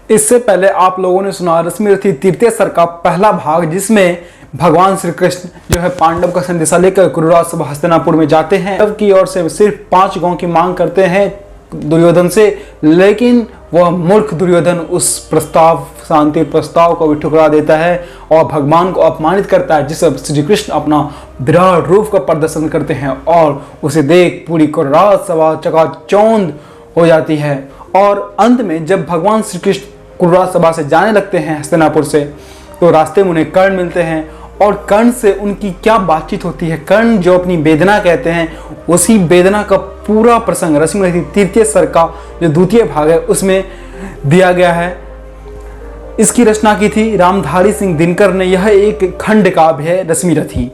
इससे पहले आप लोगों ने सुना रश्मिरथी तृतीय सर का पहला भाग, जिसमें भगवान श्री कृष्ण जो है पांडव का संदेशा लेकर कुरुराज सभा हस्तिनापुर में जाते हैं। पांडव की ओर से सिर्फ 5 गांव की मांग करते हैं दुर्योधन से, लेकिन वह मूर्ख दुर्योधन उस प्रस्ताव, शांति प्रस्ताव को भी ठुकरा देता है और भगवान को अपमानित करता है, जिससे श्री कृष्ण अपना विराट रूप का प्रदर्शन करते हैं और उसे देख पूरी कुरुराज सभा चकाचौंध हो जाती है। और अंत में जब भगवान श्री कृष्ण कुरुराज सभा से जाने लगते हैं हस्तिनापुर से, तो रास्ते में उन्हें कर्ण मिलते हैं और कर्ण से उनकी क्या बातचीत होती है। कर्ण जो अपनी वेदना कहते हैं, उसी वेदना का पूरा प्रसंग रश्मिरथी तृतीय सर का जो द्वितीय भाग है उसमें दिया गया है। इसकी रचना की थी रामधारी सिंह दिनकर ने। यह एक खंड काव्य है रश्मिरथी।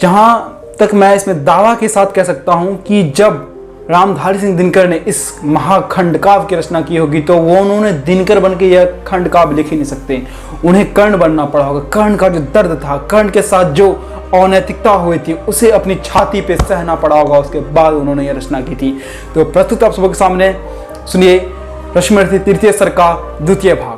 जहां तक मैं इसमें दावा के साथ कह सकता हूं कि जब रामधारी सिंह दिनकर ने इस महाखंड काव्य की रचना की होगी तो वो उन्होंने दिनकर बन के यह खंड काव्य लिख ही नहीं सकते, उन्हें कर्ण बनना पड़ा होगा। कर्ण का जो दर्द था, कर्ण के साथ जो अनैतिकता हुई थी, उसे अपनी छाती पे सहना पड़ा होगा, उसके बाद उन्होंने यह रचना की थी। तो प्रस्तुत आप सबके सामने सुनिए रश्मिरथी तृतीय सर का द्वितीय भाग।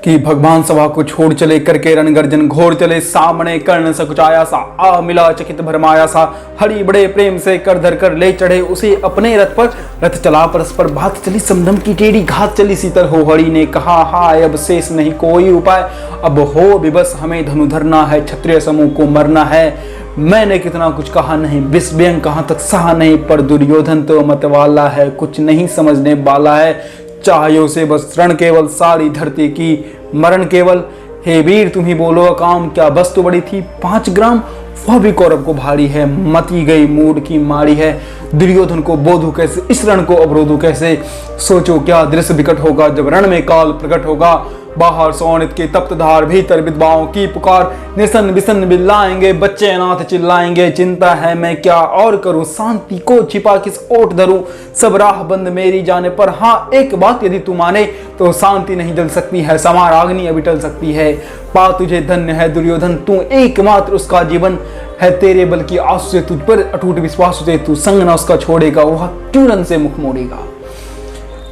कि भगवान सभा को छोड़ चले करके रण गर्जन घोर चले, सामने कर्ण सकुचाया सा आ मिला चकित भरमाया सा, हरि बड़े प्रेम से कर धर कर ले चढ़े उसे अपने रथ पर, रथ चला परस्पर बात चली समदम की टेढ़ी घात चली, शीतल हो हरि ने कहा हाय अब शेष नहीं कोई उपाय, अब हो विवश हमें धनु धरना है, क्षत्रिय समूह को मरना है, मैंने कितना कुछ कहा नहीं, विष व्यंग कहाँ तक सहा नहीं, पर दुर्योधन तो मत वाला है, कुछ नहीं समझने वाला है, चाहिए उसे बस रण केवल सारी धरती की, मरण केवल, हे वीर तुम ही बोलो काम, क्या वस्तु बड़ी थी 5 ग्राम, वह भी कौरव को भारी है, मती गई मूड की मारी है, दुर्योधन को बोधू कैसे, इस रण को अवरोधू कैसे, सोचो क्या दृश्य विकट होगा जब रण में काल प्रकट होगा, बाहर सोनित के तप्त धार, भीतर विधवाओं की पुकार, निसन बिसन बिल्लाएंगे, बच्चे अनाथ चिल्लाएंगे, चिंता है मैं क्या और करूं, शांति को छिपा किस ओट धरूं, सब राह बंद मेरी जाने पर, हाँ एक बात यदि तू माने तो शांति नहीं जल सकती है, समार अग्नि अभी टल सकती है, पा तुझे धन्य है दुर्योधन, तू एकमात्र उसका जीवन है, तेरे बल की आंसू से तुझ पर अटूट विश्वास से तू संग न उसका छोड़ेगा, वह क्यों रन से मुख मोड़ेगा,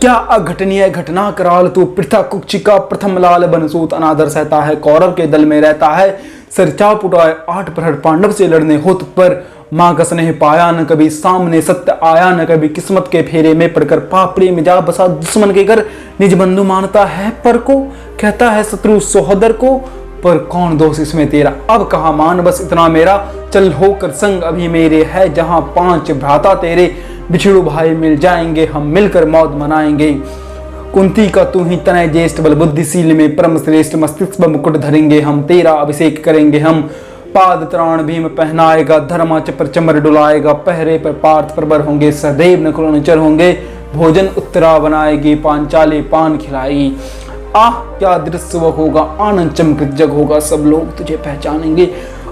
क्या अघटनीय घटना कराल तू, पृथक कुक्षिका प्रथम लाल बनसूत, अनादर सहता है कौरव के दल में रहता है, सरचा पुटाए 8 प्रहर पांडव से लड़ने हो तुझ पर, मां का स्नेह पाया न कभी सामने सत्य आया न कभी, किस्मत के फेरे में पड़कर पापड़ी में जा बसा दुश्मन के घर, निज बंधु मानता है पर को, कहता है शत्रु सहोदर को, पर कौन दोष इसमें तेरा, अब कहा मान बस इतना मेरा, चल होकर संग अभी मेरे है, जहां 5 भ्राता तेरे, बिछड़ू भाई मिल जाएंगे हम मिलकर मौत मनाएंगे, कुंती का तू ही तनय ज्येष्ठ बल बुद्धिशील में परम श्रेष्ठ, मस्तिष्क पर मुकुट धरेंगे हम, तेरा अभिषेक करेंगे हम, पाद त्राण भीम पहनाएगा, धर्मा चपर चमर डुलाएगा, पहरे पर पार्थ प्रबर होंगे, सदैव नकुल चर होंगे, भोजन उत्तरा बनाएगी, पांचाली पान खिलाएगी, आह क्या दृश्य वो होगा, आनंद चमकृत जग होगा, सब लोग तुझे पहचानेंगे,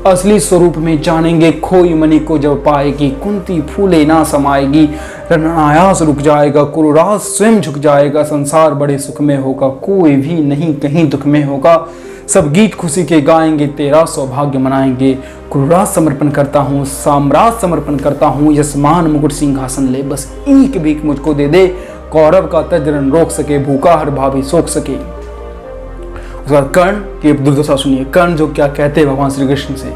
असली स्वरूप में जानेंगे, खोई मणि को जब पाएगी, कुंती फूले ना समाएगी, रणआयास रुक जाएगा, कुरुराज स्वयं झुक जाएगा, संसार बड़े सुख में होगा, कोई भी नहीं कहीं दुख में होगा, सब गीत खुशी के गाएंगे, तेरा सौभाग्य मनाएंगे, कुरुराज समर्पण करता हूँ, साम्राज्य समर्पण करता हूँ, यशमान मुकुट सिंहासन ले, बस एक भीख मुझको दे दे, कौरव का तजरन रोक सके, भूखा हर भावी सोख सके। उसके बाद कर्ण की दुर्दशा सुनिए। कर्ण जो क्या कहते हैं भगवान श्री कृष्ण से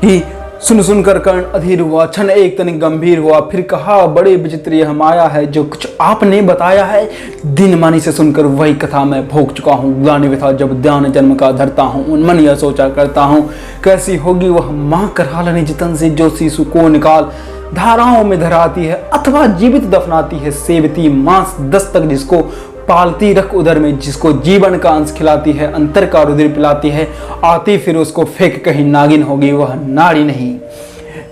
कि सुन सुनकर कर्ण अधीर हुआ, क्षण एक तनिक गंभीर हुआ, फिर कहा बड़े विचित्र यह माया है, जो कुछ आपने बताया है दिन मानी से सुनकर वही कथा मैं भोग चुका हूँ, ग्लानि व्यथा जब ध्यान जन्म का धरता हूँ, उन्मन यह सोचा करता हूँ, कैसी होगी वह माँ करालनी जितन से जो शिशु को निकाल धाराओं में धराती है, अथवा जीवित दफनाती है, सेवती मांस 10 तक जिसको पालती रख उधर में, जिसको जीवन का अंश खिलाती है, अंतर का रुधिर पिलाती है, आती फिर उसको फेंक कहीं नागिन होगी वह नारी नहीं।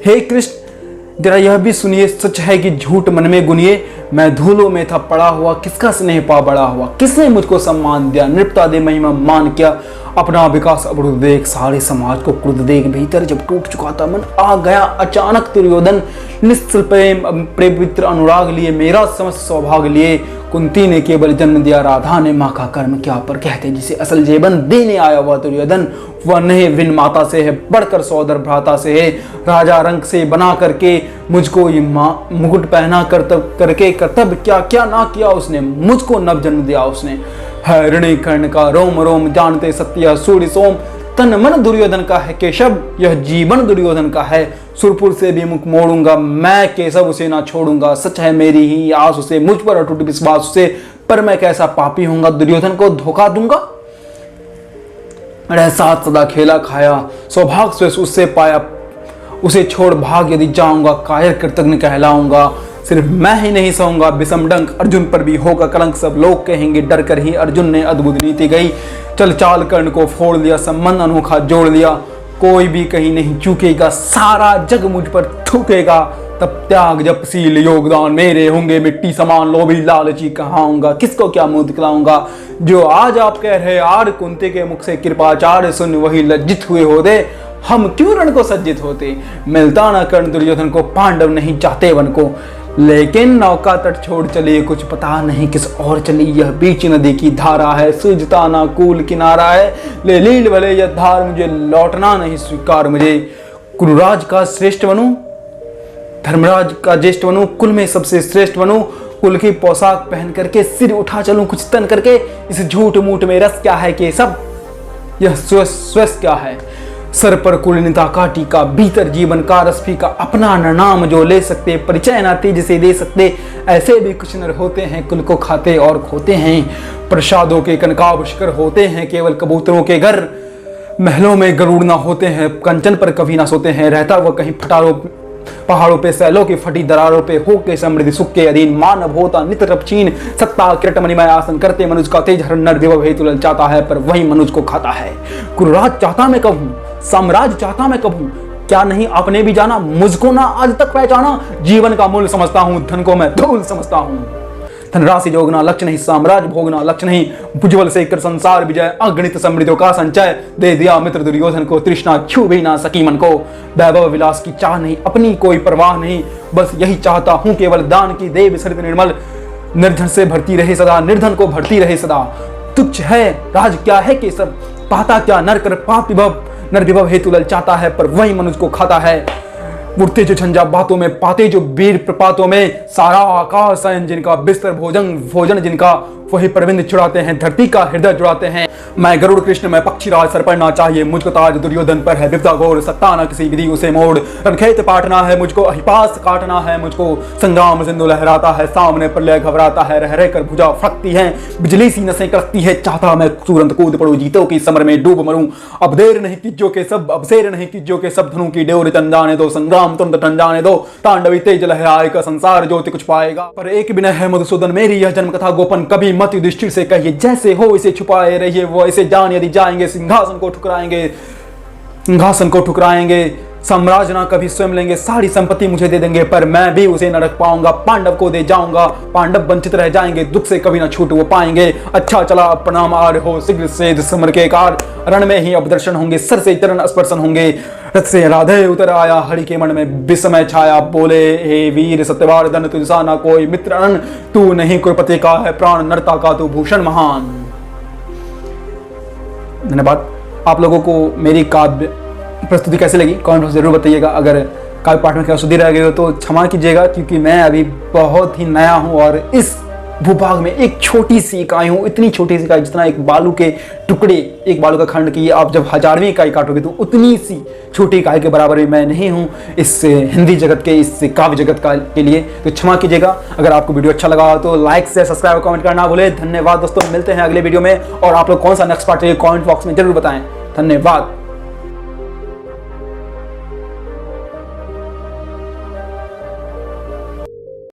हे कृष्ण जरा यह भी सुनिए, सच है कि झूठ मन में गुनिए, मैं धूलों में था पड़ा हुआ, किसका स्नेह पा बड़ा हुआ, किसने मुझको सम्मान दिया, नृपता दे महिमा मान किया, अपना विकास अवरुद्ध देख, सारे समाज को क्रुद्ध देख, भीतर जब टूट चुका था मन, आ गया अचानक दुर्योधन, निश्चल प्रेम पवित्र अनुराग लिए, मेरा समस्त सौभाग्य लिए, कुंती ने केवल जन्म दिया, राधा ने माँ का कर्म किया। पर कहते जिसे असल जीवन देने आया वह दुर्योधन, वह नहीं विन माता से है, बढ़कर सौदर भ्राता से है। राजा रंग से बना करके मुझको ये मुकुट पहना करके कर्तव्य क्या क्या ना किया उसने, मुझको नव जन्म दिया उसने। है ऋणी कर्ण का रोम रोम, जानते सत्य सूर्य सोम। तन मन दुर्योधन का है केशव, यह जीवन दुर्योधन का है। सुरपुर से भी मुख मोड़ूंगा मैं, केशव उसे ना छोड़ूंगा। सच है मेरी ही आस उसे, मुझ पर अटूट विश्वास उसे। पर मैं कैसा पापी हूंगा, दुर्योधन को धोखा दूंगा। मेरे साथ सदा खेला खाया, सौभाग्य से उससे पाया। उसे छोड़ भाग यदि जाऊंगा, कायर कृतज्ञ कहलाऊंगा। सिर्फ मैं ही नहीं सहूंगा विषम डंक, अर्जुन पर भी होगा कलंक। सब लोग कहेंगे डर कर ही अर्जुन ने अद्भुत नीति गई। चल चाल कर्ण को फोड़ लिया, संबंध अनोखा जोड़ लिया। कोई भी कहीं नहीं चूकेगा, सारा जग मुझ पर थूकेगा। तब त्याग जपशील योगदान मेरे होंगे, मिट्टी समान लोभी लालची कहाऊंगा। किसको क्या मुंह दिखलाऊंगा, जो आज आप कह रहे आर कुंती के मुख से कृपाचार्य सुन वही लज्जित हुए होते। हम क्यों रण को सज्जित होते, मिलता ना कर्ण दुर्योधन को, पांडव नहीं चाहते वन को। लेकिन नौका तट छोड़ चली, कुछ पता नहीं किस और चली। यह बीच नदी की धारा है, सूझता ना कूल किनारा है। ले लील भले यह धार, मुझे लौटना नहीं स्वीकार मुझे। कुरुराज का श्रेष्ठ बनूं, धर्मराज का ज्येष्ठ बनूं, कुल में सबसे श्रेष्ठ बनूं। कुल की पोशाक पहन करके सिर उठा चलूं कुछ तन करके। इस झूठ मूठ में रस क्या है कि सब यह स्वस्थ क्या है। सर पर कुलीनता का टीका, भीतर जीवन का रस फीका। अपना न नाम जो ले सकते, परिचय ना तेज से दे सकते। ऐसे भी कुछ नर होते हैं, कुल को खाते और खोते हैं। प्रसादों के कनकाब शिखर होते हैं, केवल कबूतरों के घर। महलों में गरुड़ ना होते हैं, कंचन पर कभी ना सोते हैं। रहता वह कहीं पहाड़ों पे, सैलों की फटी दरारों पे। हो के समृद्धि सुख के अधीन, मानव होता नित रपचीन। सत्ता किरट मणिमय आसन करते, मनुष्य का तेज हर नर विभव हेतु ललचाता है, पर वही मनुष्य को खाता है। कुरुराज चाहता मैं कब हूं, साम्राज्य चाहता मैं कब हूं। क्या नहीं आपने भी जाना, मुझको ना आज तक पहचाना। जीवन का मूल्य समझता हूं, धन को मैं धूल समझता हूं। धनराशि जोगना लक्ष्य नहीं, साम्राज्य भोगना लक्ष्य नहीं। भुजबल से कर संसार विजय, अगणित समृद्धियों का संचय। दे दिया मित्र दुर्योधन को, तृष्णा छू भी ना सकी मन को। वैभव विलास की चाह नहीं, अपनी कोई परवाह नहीं। बस यही चाहता हूं केवल दान की दे विसरित निर्मल। निर्धन से भरती रहे सदा, निर्धन को भरती रहे सदा। तुच्छ है राज क्या है कि सब, पाता क्या नर कर पाप विभव। नर विभव हेतु ललचाता है, पर वही मनुष्य को खाता है। उड़ते जो झंझा बातों में, पाते जो वीर प्रपातों में। सारा आकाश शयन जिनका, बिस्तर भोजन जिनका। वही परविंद चुराते हैं, धरती का हृदय जुड़ाते हैं। मैं गरुड़ कृष्ण में पक्षीराज, सर पड़ना चाहिए मुझको ताज। दुर्योधन पर है विपदा घोर, सकता न किसी विधि उसे मोड़। रणखेत पाटना है मुझको, अहिपास काटना है मुझको। संग्राम सिंधु लहराता है, सामने प्रलय घबराता है। रह रह कर भुजा फटती है, बिजली सी नसें कड़कती है। चाहता मैं तुरंत कूद पड़ूं, जीतों की समर में डूब मरूं। अब देर नहीं कीजो के सब, अब शेर नहीं कीजो के सब। धनु की डेर चन जाने दो, संग्राम तुरंत टन जाने दो। तांडवी तेज लहराएगा, संसार ज्योति कुछ पाएगा। पर एक बिना है मधुसूदन, मेरी यह जन्म कथा गोपन कभी मत युधिष्ठिर से कहिए। जैसे हो इसे छुपाए रहिए, वो इसे जान यदि जाएंगे, सिंहासन को ठुकराएंगे। साम्राज्य ना कभी स्वयं लेंगे, सारी संपत्ति मुझे दे देंगे, पर मैं भी उसे न रख पाऊंगा। पांडव को दे जाऊंगा, पांडव वंचित रह जाएंगे। दुख से कभी ना छूट वो पाएंगे। अच्छा चला प्रणाम आर हो, शीघ्र से समर के कार। रण में ही अब दर्शन होंगे, सर से चरण स्पर्शन होंगे। रथ से राधे उतर आया, हरि के मन में विस्मय छाया। बोले हे वीर सत्यवान, धन तुझसा ना कोई मित्र अन। तू नहीं कुरुपति का है प्राण, नरता का तू भूषण महान। धन्यवाद। आप लोगों को मेरी काव्य प्रस्तुति कैसे लगी कमेंट में जरूर बताइएगा। अगर काव्य पाठ में क्या अशुद्धि रह गई हो तो क्षमा कीजिएगा, क्योंकि मैं अभी बहुत ही नया हूं और इस भूभाग में एक छोटी सी इकाई हूं। इतनी छोटी सी इकाई जितना एक बालू के टुकड़े, एक बालू का खंड की आप जब 1000वीं इकाई काटोगे तो उतनी सी छोटी इकाई के बराबर भी मैं नहीं हूं इस हिंदी जगत के, इस काव्य जगत के लिए। तो क्षमा कीजिएगा। अगर आपको वीडियो अच्छा लगा तो लाइक से सब्सक्राइब कमेंट करना भूले। धन्यवाद दोस्तों, मिलते हैं अगले वीडियो में। और आप लोग कौन सा नेक्स्ट पार्ट चाहिए कमेंट बॉक्स में जरूर बताएं। धन्यवाद।